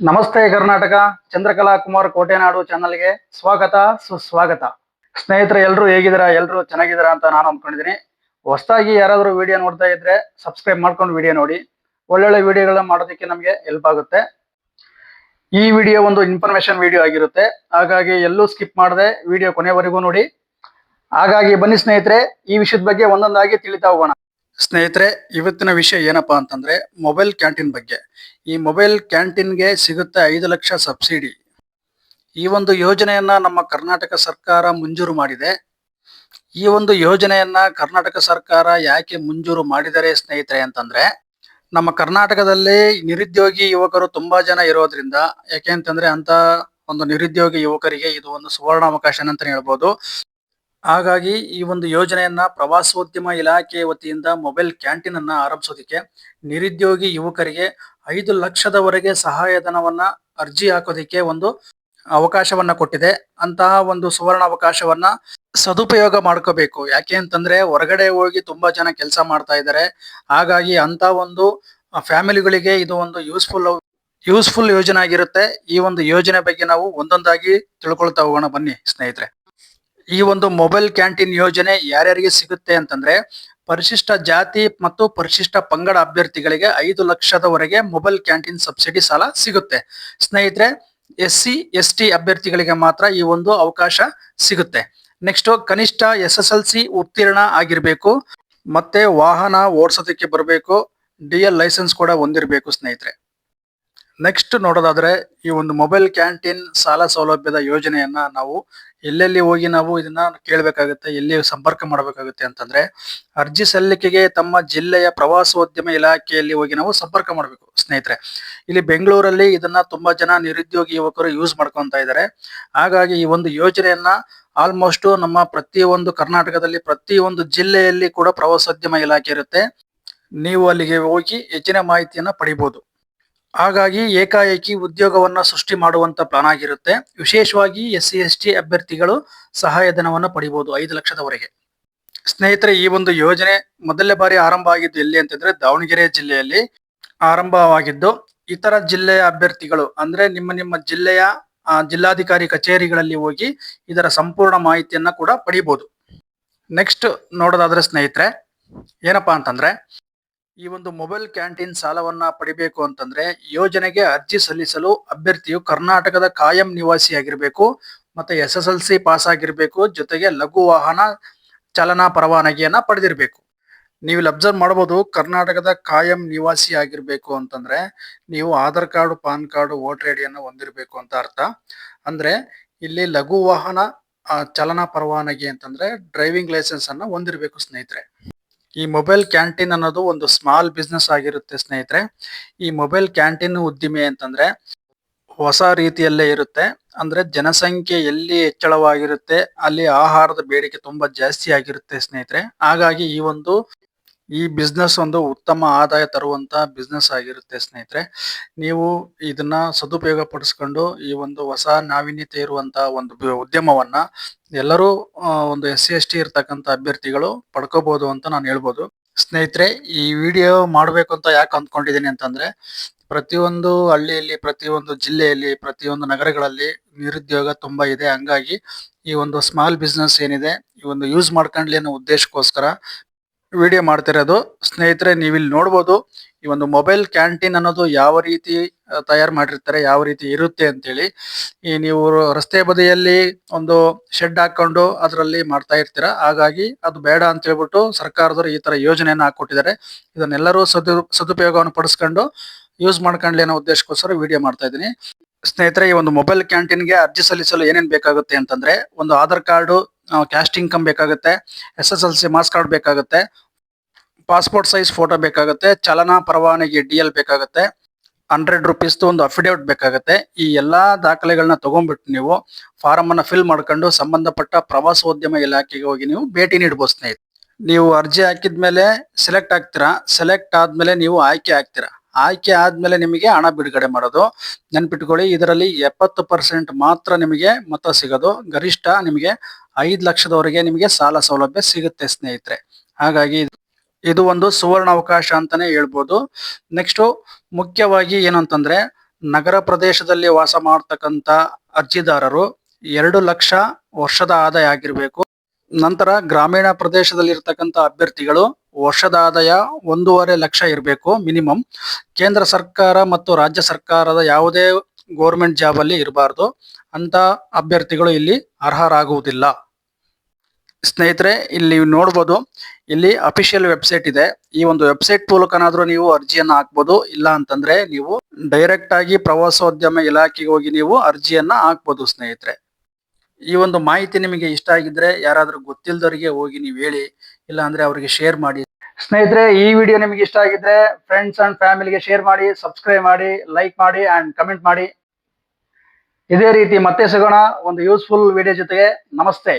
ನಮಸ್ತೆ ಕರ್ನಾಟಕ. ಚಂದ್ರಕಲಾ ಕುಮಾರ್ ಕೋಟೆನಾಡು ಚಾನಲ್ಗೆ ಸ್ವಾಗತ ಸುಸ್ವಾಗತ. ಸ್ನೇಹಿತರೆ, ಎಲ್ಲರೂ ಹೇಗಿದ್ದೀರಾ? ಎಲ್ಲರೂ ಚೆನ್ನಾಗಿದ್ದೀರಾ ಅಂತ ನಾನು ಅಂದ್ಕೊಂಡಿದ್ದೀನಿ. ಹೊಸದಾಗಿ ಯಾರಾದರೂ ವಿಡಿಯೋ ನೋಡ್ತಾ ಇದ್ರೆ ಸಬ್ಸ್ಕ್ರೈಬ್ ಮಾಡ್ಕೊಂಡು ವಿಡಿಯೋ ನೋಡಿ. ಒಳ್ಳೊಳ್ಳೆ ವಿಡಿಯೋಗಳನ್ನ ಮಾಡೋದಕ್ಕೆ ನಮಗೆ ಹೆಲ್ಪ್ ಆಗುತ್ತೆ. ಈ ವಿಡಿಯೋ ಒಂದು ಇನ್ಫಾರ್ಮೇಶನ್ ವಿಡಿಯೋ ಆಗಿರುತ್ತೆ, ಹಾಗಾಗಿ ಎಲ್ಲೂ ಸ್ಕಿಪ್ ಮಾಡದೆ ವಿಡಿಯೋ ಕೊನೆವರೆಗೂ ನೋಡಿ. ಹಾಗಾಗಿ ಬನ್ನಿ ಸ್ನೇಹಿತರೆ, ಈ ವಿಷಯದ ಬಗ್ಗೆ ಒಂದೊಂದಾಗಿ ತಿಳಿತಾ ಹೋಗೋಣ. ಸ್ನೇಹಿತರೆ, ಇವತ್ತಿನ ವಿಷಯ ಏನಪ್ಪಾ ಅಂತಂದ್ರೆ ಮೊಬೈಲ್ ಕ್ಯಾಂಟೀನ್ ಬಗ್ಗೆ. ಈ ಮೊಬೈಲ್ ಕ್ಯಾಂಟೀನ್ಗೆ ಸಿಗುತ್ತೆ 5 ಲಕ್ಷ ಸಬ್ಸಿಡಿ. ಈ ಒಂದು ಯೋಜನೆಯನ್ನ ನಮ್ಮ ಕರ್ನಾಟಕ ಸರ್ಕಾರ ಮಂಜೂರು ಮಾಡಿದೆ. ಈ ಒಂದು ಯೋಜನೆಯನ್ನ ಕರ್ನಾಟಕ ಸರ್ಕಾರ ಯಾಕೆ ಮಂಜೂರು ಮಾಡಿದರೆ ಸ್ನೇಹಿತರೆ ಅಂತಂದ್ರೆ, ನಮ್ಮ ಕರ್ನಾಟಕದಲ್ಲಿ ನಿರುದ್ಯೋಗಿ ಯುವಕರು ತುಂಬಾ ಜನ ಇರೋದ್ರಿಂದ, ಯಾಕೆ ಅಂತಂದ್ರೆ ಅಂತ ಒಂದು ನಿರುದ್ಯೋಗಿ ಯುವಕರಿಗೆ ಇದು ಒಂದು ಸುವರ್ಣ ಅವಕಾಶ ಅಂತಾನೆ ಹೇಳ್ಬೋದು. ಹಾಗಾಗಿ ಈ ಒಂದು ಯೋಜನೆಯನ್ನ ಪ್ರವಾಸೋದ್ಯಮ ಇಲಾಖೆ ವತಿಯಿಂದ ಮೊಬೈಲ್ ಕ್ಯಾಂಟೀನ್ ಅನ್ನ ಆರಂಭಿಸೋದಕ್ಕೆ ನಿರುದ್ಯೋಗಿ ಯುವಕರಿಗೆ 5 ಲಕ್ಷದವರೆಗೆ ಸಹಾಯಧನವನ್ನ ಅರ್ಜಿ ಹಾಕೋದಿಕ್ಕೆ ಒಂದು ಅವಕಾಶವನ್ನ ಕೊಟ್ಟಿದೆ. ಅಂತಹ ಒಂದು ಸುವರ್ಣ ಅವಕಾಶವನ್ನ ಸದುಪಯೋಗ ಮಾಡ್ಕೋಬೇಕು. ಯಾಕೆ ಅಂತಂದ್ರೆ ಹೊರಗಡೆ ಹೋಗಿ ತುಂಬಾ ಜನ ಕೆಲಸ ಮಾಡ್ತಾ ಇದ್ದಾರೆ. ಹಾಗಾಗಿ ಅಂತ ಒಂದು ಫ್ಯಾಮಿಲಿಗಳಿಗೆ ಇದು ಒಂದು ಯೂಸ್ಫುಲ್ ಯೋಜನೆ ಆಗಿರುತ್ತೆ. ಈ ಒಂದು ಯೋಜನೆ ಬಗ್ಗೆ ನಾವು ಒಂದೊಂದಾಗಿ ತಿಳ್ಕೊಳ್ತಾ ಹೋಗೋಣ ಬನ್ನಿ ಸ್ನೇಹಿತರೆ. ಈ ಒಂದು ಮೊಬೈಲ್ ಕ್ಯಾಂಟೀನ್ ಯೋಜನೆ ಯಾರ್ಯಾರಿಗೆ ಸಿಗುತ್ತೆ ಅಂತಂದ್ರೆ, ಪರಿಶಿಷ್ಟ ಜಾತಿ ಮತ್ತು ಪರಿಶಿಷ್ಟ ಪಂಗಡ ಅಭ್ಯರ್ಥಿಗಳಿಗೆ 5 ಲಕ್ಷದವರೆಗೆ ಮೊಬೈಲ್ ಕ್ಯಾಂಟೀನ್ ಸಬ್ಸಿಡಿ ಸಾಲ ಸಿಗುತ್ತೆ ಸ್ನೇಹಿತರೆ. SC ST ಅಭ್ಯರ್ಥಿಗಳಿಗೆ ಮಾತ್ರ ಈ ಒಂದು ಅವಕಾಶ ಸಿಗುತ್ತೆ. ನೆಕ್ಸ್ಟ್, ಕನಿಷ್ಠ SSLC ಉತ್ತೀರ್ಣ ಆಗಿರ್ಬೇಕು, ಮತ್ತೆ ವಾಹನ ಓಡಿಸೋದಕ್ಕೆ ಬರಬೇಕು, DL ಲೈಸೆನ್ಸ್ ಕೂಡ ಹೊಂದಿರಬೇಕು ಸ್ನೇಹಿತರೆ. ನೆಕ್ಸ್ಟ್ ನೋಡೋದಾದ್ರೆ, ಈ ಒಂದು ಮೊಬೈಲ್ ಕ್ಯಾಂಟೀನ್ ಸಾಲ ಸೌಲಭ್ಯದ ಯೋಜನೆಯನ್ನ ನಾವು ಎಲ್ಲೆಲ್ಲಿ ಹೋಗಿ ನಾವು ಇದನ್ನ ಕೇಳಬೇಕಾಗುತ್ತೆ, ಎಲ್ಲಿ ಸಂಪರ್ಕ ಮಾಡಬೇಕಾಗುತ್ತೆ ಅಂತಂದ್ರೆ, ಅರ್ಜಿ ಸಲ್ಲಿಕೆಗೆ ತಮ್ಮ ಜಿಲ್ಲೆಯ ಪ್ರವಾಸೋದ್ಯಮ ಇಲಾಖೆಯಲ್ಲಿ ಹೋಗಿ ನಾವು ಸಂಪರ್ಕ ಮಾಡಬೇಕು ಸ್ನೇಹಿತರೆ. ಇಲ್ಲಿ ಬೆಂಗಳೂರಲ್ಲಿ ಇದನ್ನ ತುಂಬಾ ಜನ ನಿರುದ್ಯೋಗಿ ಯುವಕರು ಯೂಸ್ ಮಾಡ್ಕೊಂತ ಇದ್ದಾರೆ. ಹಾಗಾಗಿ ಈ ಒಂದು ಯೋಜನೆಯನ್ನ ಆಲ್ಮೋಸ್ಟ್ ನಮ್ಮ ಪ್ರತಿಯೊಂದು ಕರ್ನಾಟಕದಲ್ಲಿ ಪ್ರತಿಯೊಂದು ಜಿಲ್ಲೆಯಲ್ಲಿ ಕೂಡ ಪ್ರವಾಸೋದ್ಯಮ ಇಲಾಖೆ ಇರುತ್ತೆ. ನೀವು ಅಲ್ಲಿಗೆ ಹೋಗಿ ಹೆಚ್ಚಿನ ಮಾಹಿತಿಯನ್ನ ಪಡಿಬಹುದು. ಹಾಗಾಗಿ ಏಕಾಏಕಿ ಉದ್ಯೋಗವನ್ನ ಸೃಷ್ಟಿ ಮಾಡುವಂತ ಪ್ಲಾನ್ ಆಗಿರುತ್ತೆ. ವಿಶೇಷವಾಗಿ SC ST ಅಭ್ಯರ್ಥಿಗಳು ಸಹಾಯಧನವನ್ನ ಪಡಿಬಹುದು 5 ಲಕ್ಷದವರೆಗೆ. ಸ್ನೇಹಿತರೆ, ಈ ಒಂದು ಯೋಜನೆ ಮೊದಲನೇ ಬಾರಿ ಆರಂಭ ಆಗಿದ್ದು ಎಲ್ಲಿ ಅಂತಂದ್ರೆ ದಾವಣಗೆರೆ ಜಿಲ್ಲೆಯಲ್ಲಿ ಆರಂಭವಾಗಿದ್ದು. ಇತರ ಜಿಲ್ಲೆಯ ಅಭ್ಯರ್ಥಿಗಳು ಅಂದ್ರೆ ನಿಮ್ಮ ಜಿಲ್ಲೆಯ ಜಿಲ್ಲಾಧಿಕಾರಿ ಕಚೇರಿಗಳಲ್ಲಿ ಹೋಗಿ ಇದರ ಸಂಪೂರ್ಣ ಮಾಹಿತಿಯನ್ನ ಕೂಡ ಪಡಿಬಹುದು. ನೆಕ್ಸ್ಟ್ ನೋಡೋದಾದ್ರೆ ಸ್ನೇಹಿತರೆ, ಏನಪ್ಪಾ ಅಂತಂದ್ರೆ, ಈ ಒಂದು ಮೊಬೈಲ್ ಕ್ಯಾಂಟೀನ್ ಸಾಲವನ್ನ ಪಡಿಬೇಕು ಅಂತಂದ್ರೆ ಯೋಜನೆಗೆ ಅರ್ಜಿ ಸಲ್ಲಿಸಲು ಅಭ್ಯರ್ಥಿಯು ಕರ್ನಾಟಕದ ಕಾಯಂ ನಿವಾಸಿಯಾಗಿರ್ಬೇಕು, ಮತ್ತೆ SSLC ಪಾಸ್ ಆಗಿರ್ಬೇಕು, ಜೊತೆಗೆ ಲಘು ವಾಹನ ಚಾಲನಾ ಪರವಾನಗಿಯನ್ನ ಪಡೆದಿರ್ಬೇಕು. ನೀವು ಇಲ್ಲಿ ಅಬ್ಸರ್ವ್ ಮಾಡಬಹುದು, ಕರ್ನಾಟಕದ ಕಾಯಂ ನಿವಾಸಿ ಆಗಿರ್ಬೇಕು ಅಂತಂದ್ರೆ ನೀವು Aadhaar card, PAN card, voter ಐ ಡಿಯನ್ನ ಹೊಂದಿರಬೇಕು ಅಂತ ಅರ್ಥ. ಅಂದ್ರೆ ಇಲ್ಲಿ ಲಘು ವಾಹನ ಚಾಲನಾ ಪರವಾನಗಿ ಅಂತಂದ್ರೆ ಡ್ರೈವಿಂಗ್ ಲೈಸೆನ್ಸ್ ಅನ್ನ ಹೊಂದಿರಬೇಕು ಸ್ನೇಹಿತರೆ. ಈ ಮೊಬೈಲ್ ಕ್ಯಾಂಟೀನ್ ಅನ್ನೋದು ಒಂದು ಸ್ಮಾಲ್ ಬಿಸ್ನೆಸ್ ಆಗಿರುತ್ತೆ ಸ್ನೇಹಿತರೆ. ಈ ಮೊಬೈಲ್ ಕ್ಯಾಂಟೀನ್ ಉದ್ದಿಮೆ ಅಂತಂದ್ರೆ ಹೊಸ ರೀತಿಯಲ್ಲೇ ಇರುತ್ತೆ. ಅಂದ್ರೆ ಜನಸಂಖ್ಯೆ ಎಲ್ಲಿ ಹೆಚ್ಚಳವಾಗಿರುತ್ತೆ ಅಲ್ಲಿ ಆಹಾರದ ಬೇಡಿಕೆ ತುಂಬಾ ಜಾಸ್ತಿ ಆಗಿರುತ್ತೆ ಸ್ನೇಹಿತರೆ. ಹಾಗಾಗಿ ಈ ಬಿಸ್ನೆಸ್ ಒಂದು ಉತ್ತಮ ಆದಾಯ ತರುವಂತ ಬಿಸ್ನೆಸ್ ಆಗಿರುತ್ತೆ ಸ್ನೇಹಿತರೆ. ನೀವು ಇದನ್ನ ಸದುಪಯೋಗ ಪಡಿಸ್ಕೊಂಡು ಈ ಒಂದು ಹೊಸ ನಾವೀನ್ಯತೆ ಇರುವಂತ ಒಂದು ಉದ್ಯಮವನ್ನ ಎಲ್ಲರೂ ಒಂದು SC ST ಇರ್ತಕ್ಕಂಥ ಅಭ್ಯರ್ಥಿಗಳು ಪಡ್ಕೋಬಹುದು ಅಂತ ನಾನು ಹೇಳ್ಬೋದು ಸ್ನೇಹಿತರೆ. ಈ ವಿಡಿಯೋ ಮಾಡ್ಬೇಕು ಅಂತ ಯಾಕೆ ಅಂದ್ಕೊಂಡಿದ್ದೀನಿ ಅಂತಂದ್ರೆ, ಪ್ರತಿಯೊಂದು ಹಳ್ಳಿಯಲ್ಲಿ, ಪ್ರತಿಯೊಂದು ಜಿಲ್ಲೆಯಲ್ಲಿ, ಪ್ರತಿಯೊಂದು ನಗರಗಳಲ್ಲಿ ನಿರುದ್ಯೋಗ ತುಂಬಾ ಇದೆ. ಹಂಗಾಗಿ ಈ ಒಂದು ಸ್ಮಾಲ್ ಬಿಸ್ನೆಸ್ ಏನಿದೆ ಈ ಒಂದು ಯೂಸ್ ಮಾಡ್ಕೊಂಡ್ಲಿ ಅನ್ನೋ ಉದ್ದೇಶಕ್ಕೋಸ್ಕರ ವಿಡಿಯೋ ಮಾಡ್ತಿರೋದು ಸ್ನೇಹಿತರೆ. ನೀವಿಲ್ಲಿ ನೋಡ್ಬೋದು ಈ ಒಂದು ಮೊಬೈಲ್ ಕ್ಯಾಂಟೀನ್ ಅನ್ನೋದು ಯಾವ ರೀತಿ ತಯಾರು ಮಾಡಿರ್ತಾರೆ, ಯಾವ ರೀತಿ ಇರುತ್ತೆ ಅಂತೇಳಿ. ಈ ನೀವು ರಸ್ತೆ ಬದಿಯಲ್ಲಿ ಒಂದು ಶೆಡ್ ಹಾಕೊಂಡು ಅದರಲ್ಲಿ ಮಾಡ್ತಾ ಇರ್ತೀರಾ. ಹಾಗಾಗಿ ಅದು ಬೇಡ ಅಂತ ಹೇಳ್ಬಿಟ್ಟು ಸರ್ಕಾರದವರು ಈ ತರ ಯೋಜನೆಯನ್ನ ಹಾಕೊಟ್ಟಿದ್ದಾರೆ. ಇದನ್ನೆಲ್ಲರೂ ಸದುಪಯೋಗವನ್ನು ಪಡಿಸ್ಕೊಂಡು ಯೂಸ್ ಮಾಡ್ಕೊಂಡ್ಲಿ ಅನ್ನೋ ಉದ್ದೇಶಕ್ಕೋಸ್ಕರ ವಿಡಿಯೋ ಮಾಡ್ತಾ ಇದ್ದೀನಿ ಸ್ನೇಹಿತರೆ. ಈ ಒಂದು ಮೊಬೈಲ್ ಕ್ಯಾಂಟೀನ್ಗೆ ಅರ್ಜಿ ಸಲ್ಲಿಸಲು ಏನೇನ್ ಬೇಕಾಗುತ್ತೆ ಅಂತಂದ್ರೆ, ಒಂದು ಆಧಾರ್ ಕಾರ್ಡು, ಕ್ಯಾಸ್ಟ್ ಇನ್ಕಮ್ ಬೇಕಾಗುತ್ತೆ, SSLC ಮಾರ್ಕ್ಸ್ ಕಾರ್ಡ್ ಬೇಕಾಗುತ್ತೆ, ಪಾಸ್ಪೋರ್ಟ್ ಸೈಜ್ ಫೋಟೋ ಬೇಕಾಗುತ್ತೆ, ಚಾಲನಾ ಪರವಾನಗಿ DL ಬೇಕಾಗುತ್ತೆ, 100 ರೂಪೀಸ್ ಒಂದು ಅಫಿಡೇವಿಟ್ ಬೇಕಾಗುತ್ತೆ. ಈ ಎಲ್ಲಾ ದಾಖಲೆಗಳನ್ನ ತಗೊಂಡ್ಬಿಟ್ಟು ನೀವು ಫಾರಂ ಅನ್ನ ಫಿಲ್ ಮಾಡ್ಕೊಂಡು ಸಂಬಂಧಪಟ್ಟ ಪ್ರವಾಸೋದ್ಯಮ ಇಲಾಖೆಗೆ ಹೋಗಿ ನೀವು ಭೇಟಿ ನೀಡಬಹುದು ಸ್ನೇಹಿತರೆ. ನೀವು ಅರ್ಜಿ ಹಾಕಿದ್ಮೇಲೆ ಸೆಲೆಕ್ಟ್ ಆಗ್ತೀರಾ. ಸೆಲೆಕ್ಟ್ ಆದ್ಮೇಲೆ ನೀವು ಆಯ್ಕೆ ಆಗ್ತೀರಾ. ಆಯ್ಕೆ ಆದ್ಮೇಲೆ ನಿಮಗೆ ಹಣ ಬಿಡುಗಡೆ ಮಾಡೋದು. ನೆನ್ಪಿಟ್ಕೊಳ್ಳಿ, ಇದರಲ್ಲಿ 70% ಮಾತ್ರ ನಿಮಗೆ ಮತ ಸಿಗೋದು. ಗರಿಷ್ಠ ನಿಮಗೆ 5 ಲಕ್ಷದವರೆಗೆ ನಿಮಗೆ ಸಾಲ ಸೌಲಭ್ಯ ಸಿಗುತ್ತೆ ಸ್ನೇಹಿತರೆ. ಹಾಗಾಗಿ ಇದು ಒಂದು ಸುವರ್ಣ ಅವಕಾಶ ಅಂತಾನೆ ಹೇಳ್ಬೋದು. ನೆಕ್ಸ್ಟ್ ಮುಖ್ಯವಾಗಿ ಏನಂತಂದ್ರೆ, ನಗರ ಪ್ರದೇಶದಲ್ಲಿ ವಾಸ ಮಾಡ್ತಕ್ಕಂಥ ಅರ್ಜಿದಾರರು 2 ಲಕ್ಷ ವರ್ಷದ ಆದಾಯ ಆಗಿರಬೇಕು. ನಂತರ ಗ್ರಾಮೀಣ ಪ್ರದೇಶದಲ್ಲಿ ಇರ್ತಕ್ಕಂಥ ಅಭ್ಯರ್ಥಿಗಳು ವರ್ಷದ ಆದಾಯ 1.5 ಲಕ್ಷ ಇರಬೇಕು ಮಿನಿಮಮ್. ಕೇಂದ್ರ ಸರ್ಕಾರ ಮತ್ತು ರಾಜ್ಯ ಸರ್ಕಾರದ ಯಾವುದೇ ಗೌರ್ಮೆಂಟ್ ಜಾಬ್ ಅಲ್ಲಿ ಇರಬಾರ್ದು. ಅಂತ ಅಭ್ಯರ್ಥಿಗಳು ಇಲ್ಲಿ ಅರ್ಹರಾಗುವುದಿಲ್ಲ. ಸ್ನೇಹಿತರೆ, ಇಲ್ಲಿ ನೀವು ನೋಡ್ಬೋದು, ಇಲ್ಲಿ ಅಫಿಷಿಯಲ್ ವೆಬ್ಸೈಟ್ ಇದೆ. ಈ ಒಂದು ವೆಬ್ಸೈಟ್ ಮೂಲಕನಾದ್ರೂ ನೀವು ಅರ್ಜಿಯನ್ನ ಹಾಕ್ಬೋದು. ಇಲ್ಲ ಅಂತಂದ್ರೆ ನೀವು ಡೈರೆಕ್ಟ್ ಆಗಿ ಪ್ರವಾಸೋದ್ಯಮ ಇಲಾಖೆಗೆ ಹೋಗಿ ನೀವು ಅರ್ಜಿಯನ್ನ ಹಾಕ್ಬೋದು. ಸ್ನೇಹಿತರೆ, ಈ ಒಂದು ಮಾಹಿತಿ ನಿಮಗೆ ಇಷ್ಟ ಆಗಿದ್ರೆ ಯಾರಾದ್ರೂ ಗೊತ್ತಿಲ್ಲದವರಿಗೆ ಹೋಗಿ ನೀವು ಹೇಳಿ, ಇಲ್ಲ ಅಂದ್ರೆ ಅವರಿಗೆ ಶೇರ್ ಮಾಡಿ. ಸ್ನೇಹಿತರೆ, ಈ ವಿಡಿಯೋ ನಿಮಗೆ ಇಷ್ಟ ಆಗಿದ್ರೆ ಫ್ರೆಂಡ್ಸ್ ಅಂಡ್ ಫ್ಯಾಮಿಲಿಗೆ ಶೇರ್ ಮಾಡಿ, ಸಬ್ಸ್ಕ್ರೈಬ್ ಮಾಡಿ, ಲೈಕ್ ಮಾಡಿ ಅಂಡ್ ಕಮೆಂಟ್ ಮಾಡಿ. ಇದೇ ರೀತಿ ಮತ್ತೆ ಸಿಗೋಣ ಒಂದು ಯೂಸ್ಫುಲ್ ವಿಡಿಯೋ ಜೊತೆಗೆ. ನಮಸ್ತೆ.